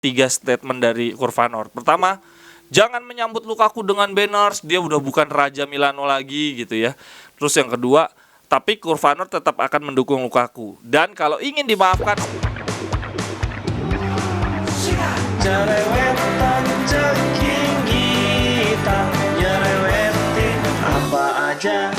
3 statement dari Curvanor. Pertama, jangan menyambut Lukaku dengan banners, dia udah bukan Raja Milano lagi gitu ya. Terus yang kedua, tapi Curvanor tetap akan mendukung Lukaku. Dan kalau ingin dimaafkan, Cerewetan ceking kita nyerewetin apa aja.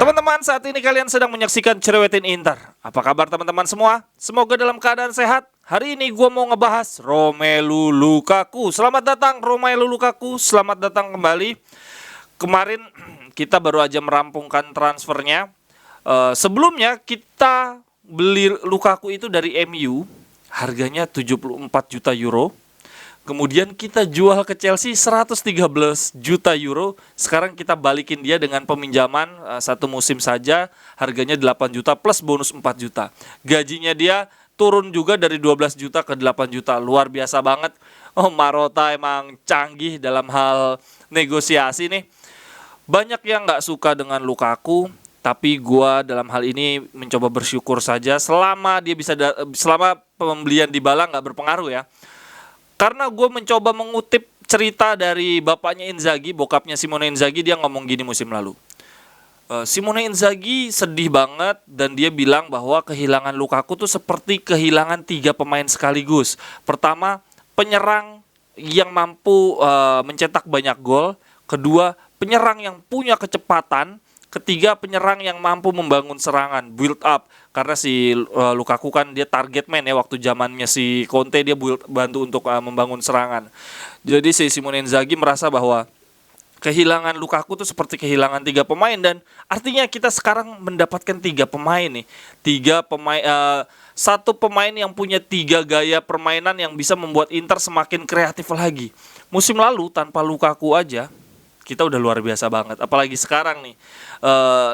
teman-teman, saat ini kalian sedang menyaksikan Cerewetin Inter. Apa kabar teman-teman semua? Semoga dalam keadaan sehat. Hari ini gue mau ngebahas Romelu Lukaku. Selamat datang Romelu Lukaku, selamat datang kembali. Kemarin kita baru aja merampungkan transfernya. Sebelumnya kita beli Lukaku itu dari MU, harganya 74 juta euro. Kemudian kita jual ke Chelsea 113 juta euro. Sekarang kita balikin dia dengan peminjaman satu musim saja, harganya 8 juta plus bonus 4 juta. Gajinya dia turun juga dari 12 juta ke 8 juta. Luar biasa banget. Oh, Marotta emang canggih dalam hal negosiasi nih. Banyak yang gak suka dengan Lukaku, tapi gua dalam hal ini mencoba bersyukur saja selama dia bisa selama pembelian Dybala gak berpengaruh ya. Karena gue mencoba mengutip cerita dari bapaknya Inzaghi, bokapnya Simone Inzaghi, dia ngomong gini musim lalu. Simone Inzaghi sedih banget dan dia bilang bahwa kehilangan Lukaku tuh seperti kehilangan 3 pemain sekaligus. Pertama, penyerang yang mampu mencetak banyak gol. Kedua, penyerang yang punya kecepatan. Ketiga, penyerang yang mampu membangun serangan, build up. Karena si Lukaku kan dia target man ya, waktu zamannya si Conte dia bantu untuk membangun serangan. Jadi si Simone Inzaghi merasa bahwa kehilangan Lukaku itu seperti kehilangan 3 pemain. Dan artinya kita sekarang mendapatkan 3 pemain nih. 3 pemain, satu pemain yang punya 3 gaya permainan yang bisa membuat Inter semakin kreatif lagi. Musim lalu tanpa Lukaku aja kita udah luar biasa banget. Apalagi sekarang nih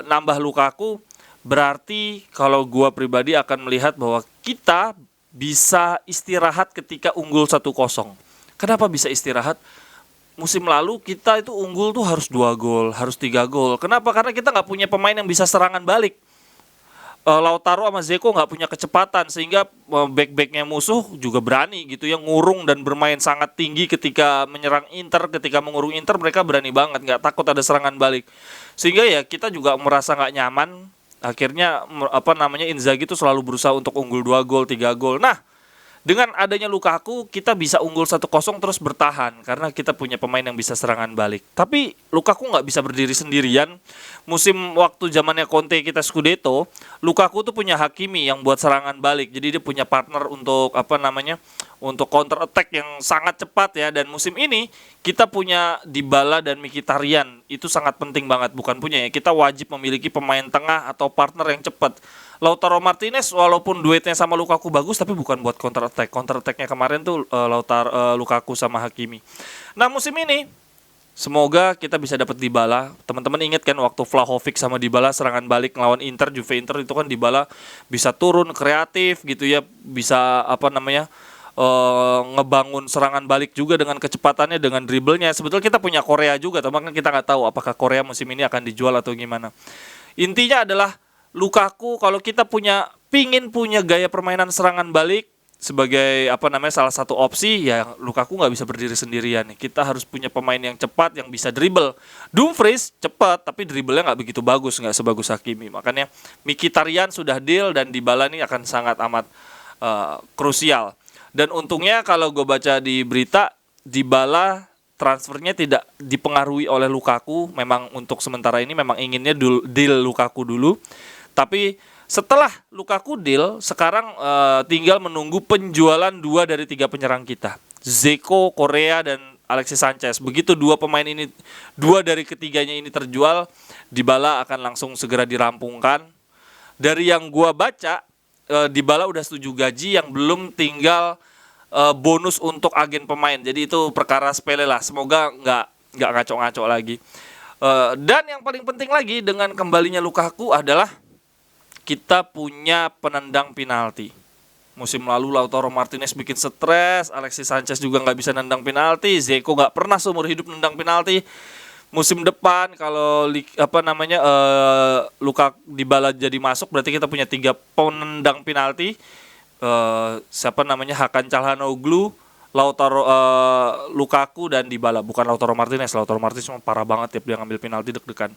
nambah Lukaku, berarti kalau gua pribadi akan melihat bahwa kita bisa istirahat ketika unggul 1-0. Kenapa bisa istirahat? Musim lalu kita itu unggul tuh harus 2 gol, harus 3 gol. Kenapa? Karena kita nggak punya pemain yang bisa serangan balik. Lautaro sama Zeko nggak punya kecepatan, sehingga back-backnya musuh juga berani gitu ya, ngurung dan bermain sangat tinggi ketika menyerang Inter. Ketika mengurung Inter mereka berani banget, nggak takut ada serangan balik, sehingga ya kita juga merasa nggak nyaman. Akhirnya Inzaghi itu selalu berusaha untuk unggul 2 gol, 3 gol. Nah, dengan adanya Lukaku kita bisa unggul 1-0 terus bertahan karena kita punya pemain yang bisa serangan balik. Tapi Lukaku nggak bisa berdiri sendirian. Musim waktu zamannya Conte kita Scudetto, Lukaku tuh punya Hakimi yang buat serangan balik. Jadi dia punya partner untuk untuk counter attack yang sangat cepat ya. Dan musim ini kita punya Dybala dan Mkhitaryan, itu sangat penting banget. Bukan punya ya, kita wajib memiliki pemain tengah atau partner yang cepat. Lautaro Martinez walaupun duetnya sama Lukaku bagus, tapi bukan buat counter attack. Counter attacknya kemarin tuh Lukaku sama Hakimi. Nah, musim ini semoga kita bisa dapat Dybala. Teman-teman ingat kan waktu Vlahovic sama Dybala serangan balik ngelawan Inter, Juve Inter, itu kan Dybala bisa turun kreatif gitu ya, bisa ngebangun serangan balik juga dengan kecepatannya, dengan dribblenya. Sebetulnya kita punya Korea juga, tapi kan kita nggak tahu apakah Korea musim ini akan dijual atau gimana. Intinya adalah Lukaku, kalau kita pingin punya gaya permainan serangan balik sebagai salah satu opsi, ya Lukaku nggak bisa berdiri sendirian nih. Kita harus punya pemain yang cepat, yang bisa dribble. Dumfries cepat tapi dribblenya nggak begitu bagus, nggak sebagus Hakimi. Makanya Mkhitaryan sudah deal dan Dybala ini akan sangat amat krusial. Dan untungnya kalau gue baca di berita, Dybala transfernya tidak dipengaruhi oleh Lukaku. Memang untuk sementara ini memang inginnya deal Lukaku dulu. Tapi setelah Lukaku deal, sekarang tinggal menunggu penjualan 2 dari 3 penyerang kita, Zeko, Korea, dan Alexis Sanchez. Begitu 2 pemain ini, 2 dari ketiganya ini terjual, Dybala akan langsung segera dirampungkan. Dari yang gua baca, Dybala udah setuju gaji, yang belum tinggal bonus untuk agen pemain. Jadi itu perkara sepele lah. Semoga nggak ngaco-ngaco lagi. Dan yang paling penting lagi dengan kembalinya Lukaku adalah kita punya penendang penalti. Musim lalu Lautaro Martinez bikin stres, Alexis Sanchez juga nggak bisa nendang penalti, Zeko nggak pernah seumur hidup nendang penalti. musim depan kalau Dybala jadi masuk, berarti kita punya 3 penendang penalti. Hakan Calhanoglu, Lukaku dan Dybala. Bukan Lautaro Martinez memang parah banget tiap dia ngambil penalti deg-degan.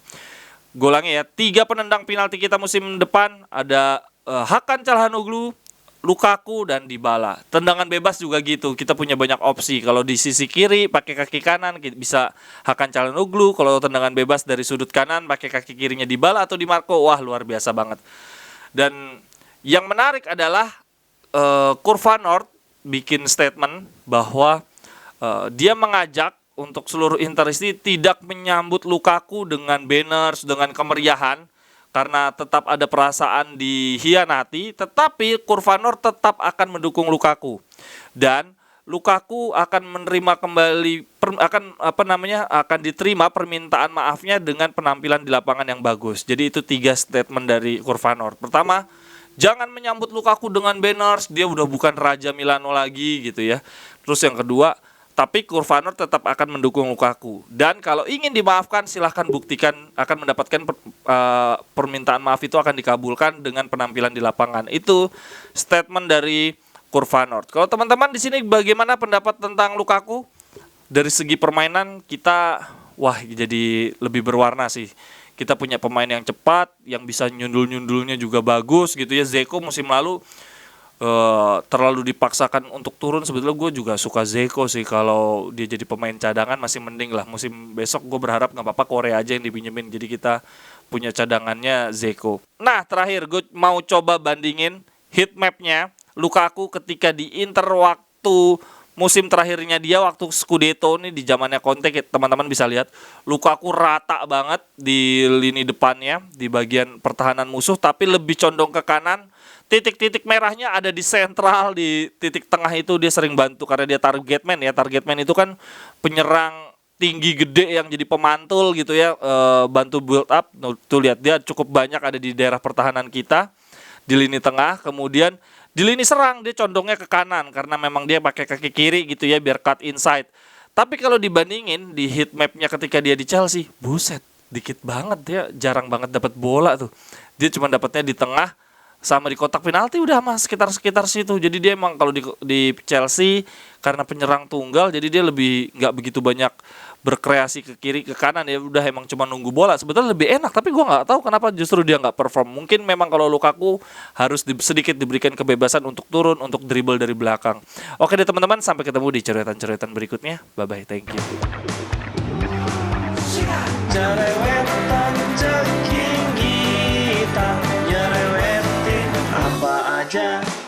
Golangnya ya, 3 penendang penalti kita musim depan ada Hakan Calhanoglu, Lukaku dan Dybala. Tendangan bebas juga gitu. Kita punya banyak opsi. Kalau di sisi kiri pakai kaki kanan bisa Hakan Calhanoglu. Kalau tendangan bebas dari sudut kanan pakai kaki kirinya Dybala atau Di Marco. Wah, luar biasa banget. Dan yang menarik adalah Kurva Nord bikin statement bahwa dia mengajak untuk seluruh Interisti tidak menyambut Lukaku dengan banners, dengan kemeriahan, karena tetap ada perasaan dihianati, tetapi Kurva Nord tetap akan mendukung Lukaku. Dan Lukaku akan menerima kembali akan diterima permintaan maafnya dengan penampilan di lapangan yang bagus. Jadi itu 3 statement dari Kurva Nord. Pertama, jangan menyambut Lukaku dengan banners, dia udah bukan Raja Milano lagi gitu ya. Terus yang kedua, tapi Kurva Nord tetap akan mendukung Lukaku. Dan kalau ingin dimaafkan, silahkan buktikan, akan mendapatkan permintaan maaf itu akan dikabulkan dengan penampilan di lapangan. Itu statement dari Kurva Nord. Kalau teman-teman di sini bagaimana pendapat tentang Lukaku? Dari segi permainan kita jadi lebih berwarna sih. Kita punya pemain yang cepat, yang bisa nyundul-nyundulnya juga bagus gitu ya. Dzeko musim lalu terlalu dipaksakan untuk turun. Sebetulnya gue juga suka Dzeko sih. Kalau dia jadi pemain cadangan masih mending lah. Musim besok gue berharap gak apa-apa Korea aja yang dipinjemin. Jadi kita punya cadangannya Dzeko. Nah terakhir gue mau coba bandingin heat mapnya Lukaku ketika di Inter waktu musim terakhirnya dia, waktu Scudetto nih di zamannya Conte. Teman-teman bisa lihat Lukaku rata banget di lini depannya, di bagian pertahanan musuh, tapi lebih condong ke kanan. Titik-titik merahnya ada di sentral, di titik tengah itu dia sering bantu karena dia target man ya. Target man itu kan penyerang tinggi gede yang jadi pemantul gitu ya, bantu build up. Tuh lihat dia cukup banyak ada di daerah pertahanan kita di lini tengah. Kemudian di lini serang dia condongnya ke kanan karena memang dia pakai kaki kiri gitu ya biar cut inside. Tapi kalau dibandingin di heat mapnya ketika dia di Chelsea, buset, dikit banget, dia jarang banget dapat bola tuh. Dia cuma dapatnya di tengah sama di kotak penalti udah mas sekitar situ. Jadi dia emang kalau di Chelsea karena penyerang tunggal, jadi dia lebih nggak begitu banyak berkreasi ke kiri ke kanan, ya udah emang cuma nunggu bola. Sebetulnya lebih enak, tapi gue nggak tahu kenapa justru dia nggak perform. Mungkin memang kalau Lukaku harus sedikit diberikan kebebasan untuk turun, untuk dribble dari belakang. Oke deh teman-teman, sampai ketemu di ceretan-ceretan berikutnya. Bye bye, thank you. Cerewetan ceking kita nyerewetin apa aja.